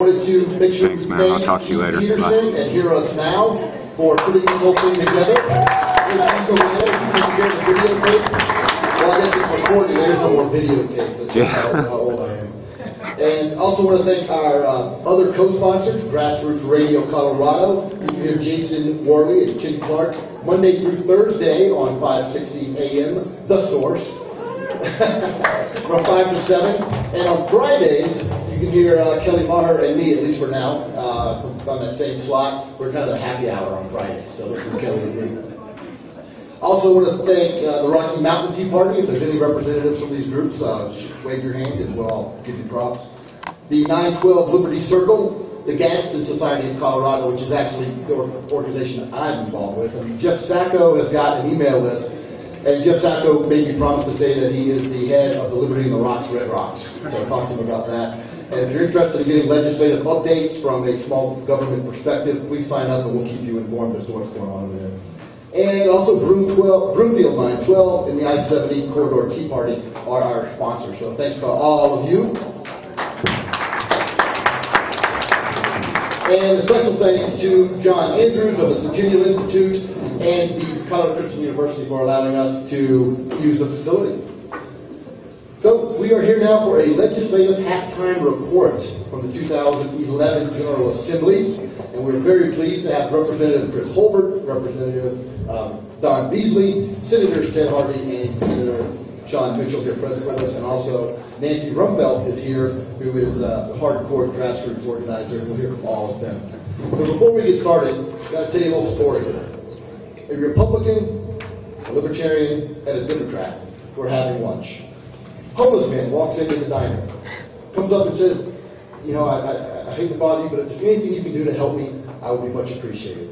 Wanted to make sure Thanks, man. I'll talk to you later. Peterson and Hear Us Now for putting this whole thing together. Well, I guess it's recorded. There's no more videotape. That's how old I am. And also want to thank our other co-sponsors, Grassroots Radio Colorado. You can hear Jason Worley and Ken Clark Monday through Thursday on 560 AM, The Source, from 5 to 7. And on Fridays, you can hear Kelly Maher and me, at least for now, on that same slot. We're kind of the happy hour on Fridays, so listen to Kelly and me. Also want to thank the Rocky Mountain Tea Party. If there's any representatives from these groups, wave your hand and we'll all give you props. The 912 Liberty Circle, the Gadsden Society of Colorado, which is actually the organization that I'm involved with. And Jeff Sacco has got an email list, and Jeff Sacco made me promise to say that he is the head of the Liberty in the Rocks, Red Rocks. So I talked to him about that. And if you're interested in getting legislative updates from a small government perspective, please sign up and we'll keep you informed as to what's going on over there. And also Broomfield 912 and the I-70 Corridor Tea Party are our sponsors. So thanks to all of you. And a special thanks to John Andrews of the Centennial Institute and the Colorado Christian University for allowing us to use the facility. So we are here now for a legislative halftime report from the 2011 General Assembly. And we're very pleased to have Representative Chris Holbert, Representative Don Beezley, Senators Ted Harvey and Senator Shawn Mitchell here present with us, and also Nancy Rumfelt is here, who is a hardcore grassroots organizer, and we'll hear from all of them. So before we get started, I've got to tell you a little story here. A Republican, a Libertarian, and a Democrat were having lunch. Homeless man walks into the diner, comes up and says, you know, I hate to bother you, but if there's anything you can do to help me, I would be much appreciated.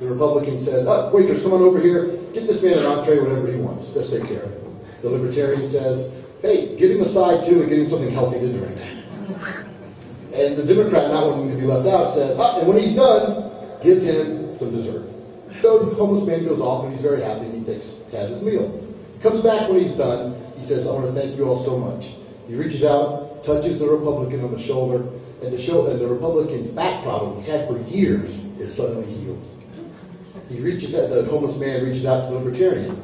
The Republican says, oh, waitress, come on over here, get this man an entree, whatever he wants, just take care of it. The Libertarian says, hey, give him a side too and give him something healthy to drink. And the Democrat, not wanting to be left out, says, and when he's done, give him some dessert. So the homeless man goes off and he's very happy and he has his meal. Comes back when he's done, he says, I want to thank you all so much. He reaches out, touches the Republican on the shoulder, and the Republican's back problem he's had for years is suddenly healed. The homeless man reaches out to the Libertarian,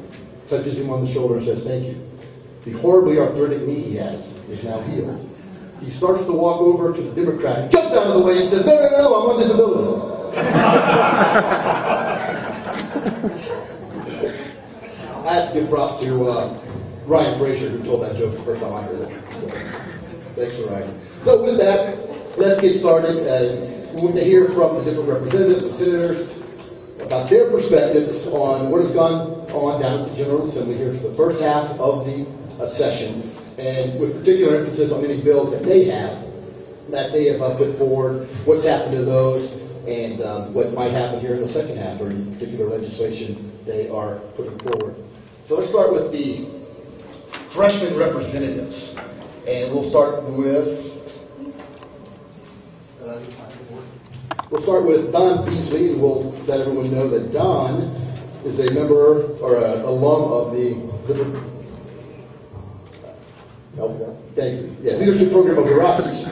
touches him on the shoulder and says, thank you. The horribly arthritic knee he has is now healed. He starts to walk over to the Democrat, jumps out of the way and says, no, I'm on disability. I have to give props to Ryan Fraser, who told that joke the first time I heard it. So, thanks for Ryan. So with that, let's get started. We want to hear from the different representatives and senators about their perspectives on what has gone on down at the General Assembly here for the first half of the session, and with particular emphasis on any bills that they have put forward, what's happened to those, and what might happen here in the second half, or any particular legislation they are putting forward. So let's start with the freshman representatives, and we'll start with Don Beezley, and we'll let everyone know that Don is a member or an alum of the leadership program of the Rockies,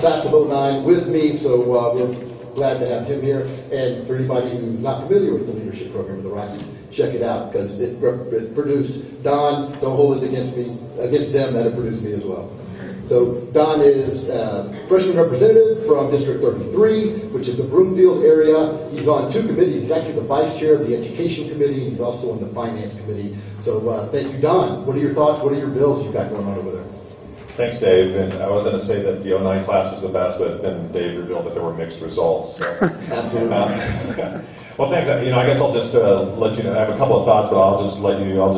class of 09 with me, so we're glad to have him here. And for anybody who's not familiar with the leadership program of the Rockies, check it out, because it produced Don. Don't hold it against them, that it produced me as well. So Don is freshman representative from District 33, which is the Broomfield area. He's on two committees. He's actually the vice chair of the Education Committee. He's also on the Finance Committee. So thank you, Don. What are your thoughts? What are your bills you've got going on over there? Thanks, Dave. And I was going to say that the 09 class was the best, but then Dave revealed that there were mixed results. So. Absolutely. Well, thanks. I guess I'll just let you know. I have a couple of thoughts, but I'll just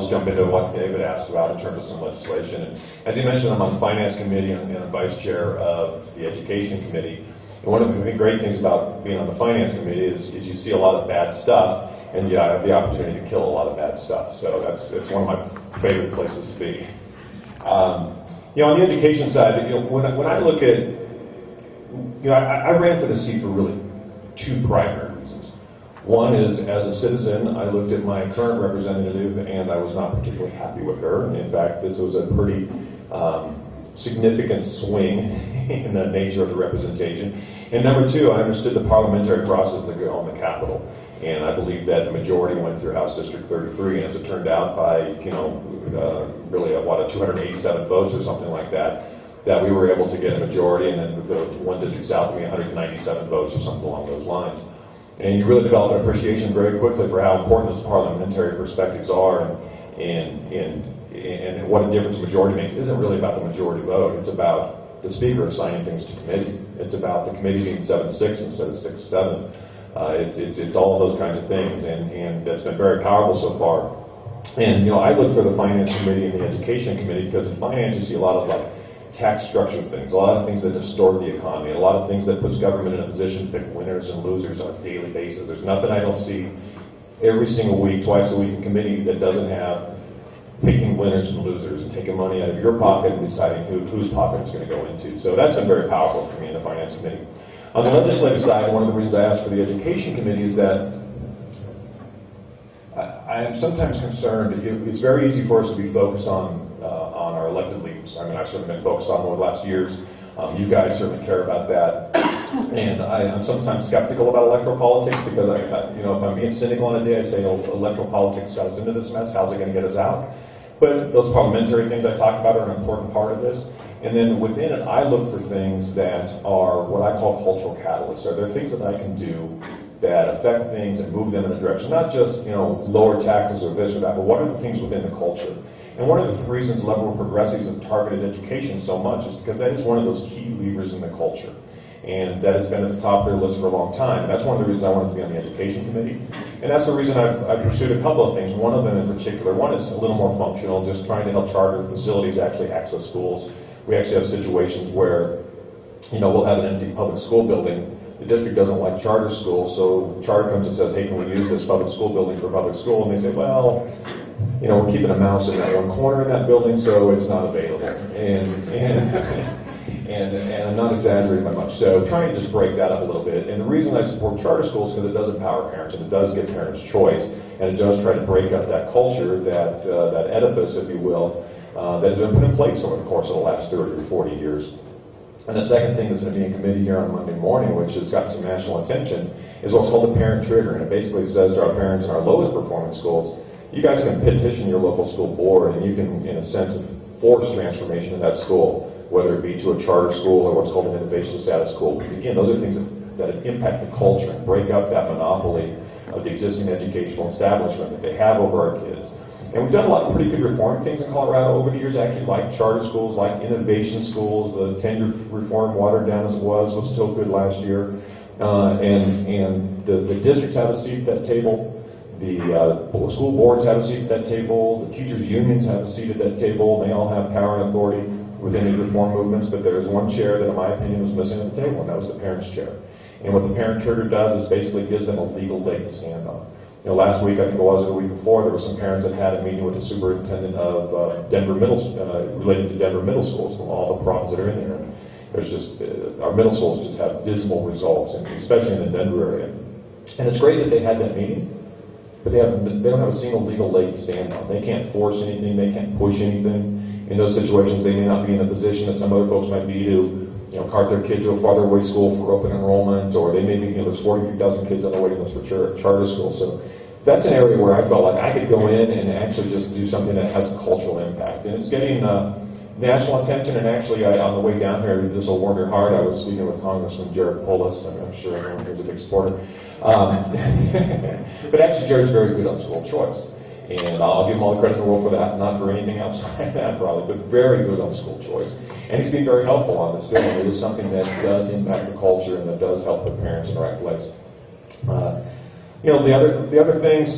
jump into what David asked about in terms of some legislation. And as you mentioned, I'm on the Finance Committee and vice chair of the Education Committee. And one of the great things about being on the Finance Committee is you see a lot of bad stuff, and I have the opportunity to kill a lot of bad stuff. So it's one of my favorite places to be. On the education side, when I look at, I ran for the seat for really two primary reasons. One is, as a citizen, I looked at my current representative and I was not particularly happy with her. In fact, this was a pretty significant swing in the nature of the representation. And number two, I understood the parliamentary process that go on the Capitol. And I believe that the majority went through House District 33, and as it turned out by, really, 287 votes or something like that, that we were able to get a majority, and then the one district south of me, 197 votes or something along those lines. And you really develop an appreciation very quickly for how important those parliamentary perspectives are, and what a difference a majority makes. It isn't really about the majority vote. It's about the speaker assigning things to committee. It's about the committee being 7-6 instead of 6-7. It's all of those kinds of things, and that's been very powerful so far. And I look for the finance committee and the education committee, because in finance you see a lot of tax structure things, a lot of things that distort the economy, a lot of things that puts government in a position to pick winners and losers on a daily basis. There's nothing I don't see every single week, twice a week in committee that doesn't have picking winners and losers and taking money out of your pocket and deciding whose pocket it's going to go into. So that's been very powerful for me in the finance committee. On the legislative side, one of the reasons I asked for the education committee is that I am sometimes concerned that it's very easy for us to be focused on our elected leaders. I mean, I've certainly been focused on them over the last years. You guys certainly care about that. And I'm sometimes skeptical about electoral politics, because if I'm being cynical on a day, I say, electoral politics got us into this mess. How's it going to get us out? But those parliamentary things I talked about are an important part of this. And then within it, I look for things that are what I call cultural catalysts. Are there things that I can do that affect things and move them in a direction, not just lower taxes or this or that, but what are the things within the culture? And one of the reasons liberal progressives have targeted education so much is because that is one of those key levers in the culture. And that has been at the top of their list for a long time. And that's one of the reasons I wanted to be on the education committee. And that's the reason I've pursued a couple of things. One of them in particular, one is a little more functional, just trying to help charter facilities actually access schools. We actually have situations where, we'll have an empty public school building. The district doesn't like charter schools, so charter comes and says, hey, can we use this public school building for public school? And they say, well, we're keeping a mouse in that one corner in that building, so it's not available. And I'm not exaggerating by much. So trying to just break that up a little bit. And the reason I support charter schools is because it does empower parents, and it does give parents choice, and it does try to break up that culture, that edifice, if you will, that has been put in place over the course of the last 30 or 40 years. And the second thing that's going to be in committee here on Monday morning, which has got some national attention, is what's called the parent trigger. And it basically says to our parents in our lowest performing schools, you guys can petition your local school board, and you can, in a sense, force transformation in that school, whether it be to a charter school or what's called an innovation status school. Because again, those are things that impact the culture and break up that monopoly of the existing educational establishment that they have over our kids. And we've done a lot of pretty good reform things in Colorado over the years, actually, like charter schools, like innovation schools. The tenure reform, watered down as it was still good last year. And the districts have a seat at that table. The school boards have a seat at that table. The teachers' unions have a seat at that table. They all have power and authority within the reform movements, but there's one chair that, in my opinion, was missing at the table, and that was the parents' chair. And what the parent trigger does is basically gives them a legal leg to stand on. Last week, I think it was, or the week before, there were some parents that had a meeting with the superintendent of Denver related to Denver middle schools, from all the problems that are in there. There's just, our middle schools just have dismal results, and especially in the Denver area. And it's great that they had that meeting, but they don't have a single legal leg to stand on. They can't force anything, they can't push anything. In those situations, they may not be in the position that some other folks might be to cart their kid to a farther away school for open enrollment, or they may be, there's 43,000 kids on the waiting list for charter school. So that's an area where I felt like I could go in and actually just do something that has a cultural impact. And it's getting national attention, and actually on the way down here, this will warm your heart, I was speaking with Congressman Jared Polis, and I'm sure everyone here is a big supporter. But actually Jared's very good on school choice. And I'll give him all the credit in the world for that, not for anything outside that probably, but very good on school choice. And he's been very helpful on this bill. It is something that does impact the culture and that does help the parents in the right place. The other things,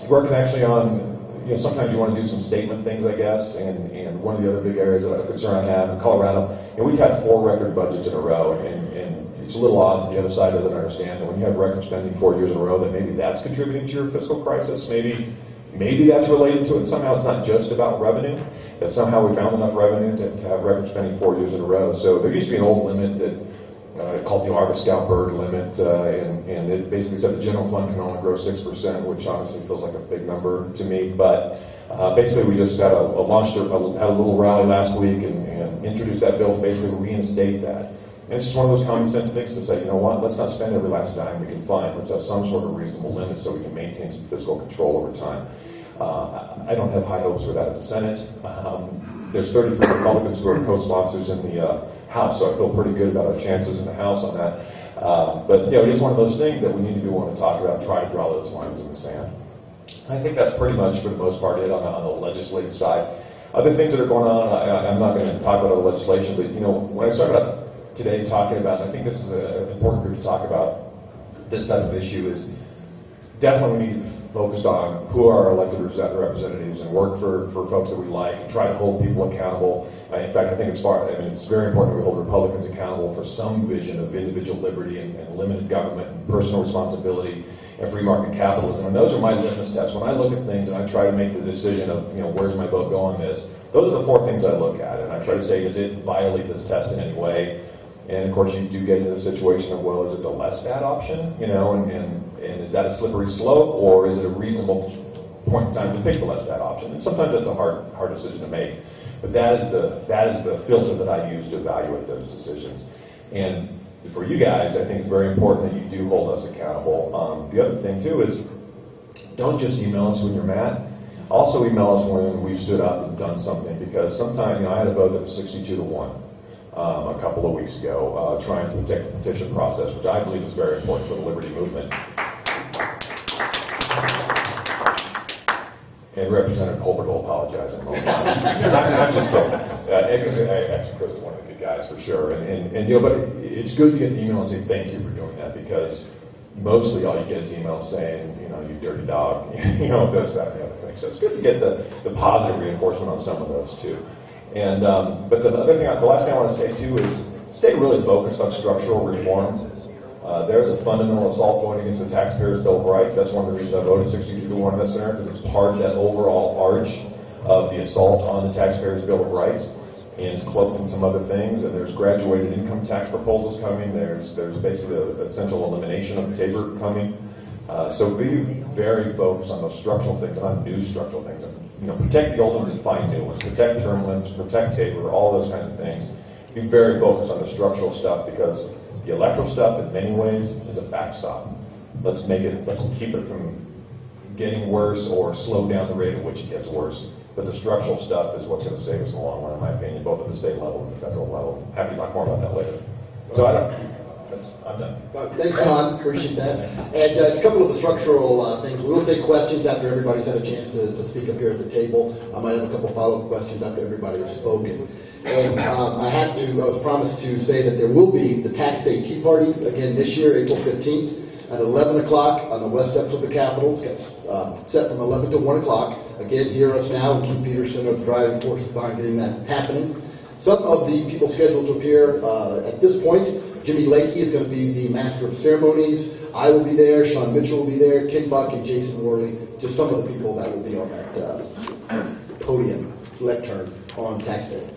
working actually on, sometimes you want to do some statement things, I guess, and one of the other big areas of concern I have in Colorado, we've had 4 record budgets in a row, and it's a little odd that the other side doesn't understand that when you have record spending 4 years in a row, that maybe that's contributing to your fiscal crisis. Maybe that's related to it. Somehow it's not just about revenue, that somehow we found enough revenue to have record spending 4 years in a row. So there used to be an old limit that called the Argus Scout Bird limit, and it basically said the general fund can only grow 6%, which honestly feels like a big number to me. But Basically, we just had launched had a little rally last week and introduced that bill to basically reinstate that. And it's just one of those common sense things to say, you know what, let's not spend every last dime we can find. Let's have some sort of reasonable limit so we can maintain some fiscal control over time. I don't have high hopes for that in the Senate. There's 33 Republicans who are co-sponsors in the House, so I feel pretty good about our chances in the House on that. But it is one of those things that we need to want to talk about, try to draw those lines in the sand. I think that's pretty much, for the most part, it on the legislative side. Other things that are going on, I'm not going to talk about the legislation, but when I started out today talking about, and I think this is an important group to talk about this type of issue, is definitely we need to focus on who are our elected representatives and work for folks that we like and try to hold people accountable. In fact, I think it's very important that we hold Republicans accountable for some vision of individual liberty and limited government and personal responsibility and free market capitalism. And those are my litmus tests. When I look at things and I try to make the decision of, where's my vote go on this, those are the 4 things I look at. And I try to say, does it violate this test in any way? And of course, you do get into the situation of, well, is it the less bad option? And is that a slippery slope, or is it a reasonable point in time to pick the less bad option? And sometimes that's a hard decision to make. But that is the filter that I use to evaluate those decisions. And for you guys, I think it's very important that you do hold us accountable. The other thing too is, don't just email us when you're mad. Also email us when we've stood up and done something, because sometimes, I had a vote that was 62-1. A couple of weeks ago, trying to protect the petition process, which I believe is very important for the liberty movement. And Representative Holbert will apologize in a moment. I'm just joking. Because actually, Chris is one of the good guys for sure. But it's good to get the email and say thank you for doing that, because mostly all you get is emails saying, you dirty dog, this, that, and the other thing. So it's good to get the positive reinforcement on some of those too. And but the last thing I want to say too is stay really focused on structural reforms. There's a fundamental assault going against the taxpayers' Bill of Rights. That's one of the reasons I voted 62-1 in this scenario, because it's part of that overall arch of the assault on the taxpayers' Bill of Rights, and it's cloaked in some other things. And there's graduated income tax proposals coming. There's basically the essential elimination of TABOR coming. So be very focused on those structural things, on new structural things. Protect the old ones and find new ones. Protect term limits, protect TABOR, all those kinds of things. Be very focused on the structural stuff, because the electoral stuff, in many ways, is a backstop. Let's keep it from getting worse or slow down the rate at which it gets worse. But the structural stuff is what's going to save us in the long run, in my opinion, both at the state level and the federal level. Happy to talk more about that later. So I'm done. Thanks, Shawn. Appreciate that. And a couple of the structural things. We will take questions after everybody's had a chance to speak up here at the table. I might have a couple follow-up questions after everybody has spoken. And I was promised to say that there will be the Tax Day Tea Party again this year, April 15th, at 11 o'clock on the west steps of the Capitol. It's set from 11 to 1 o'clock. Again, hear us now. Keith Peterson are the driving force behind getting that happening. Some of the people scheduled to appear at this point: Jimmy Lakey is going to be the Master of Ceremonies. I will be there. Shawn Mitchell will be there. Ken Buck and Jason Worley. Just some of the people that will be on that podium lectern on Tax Day.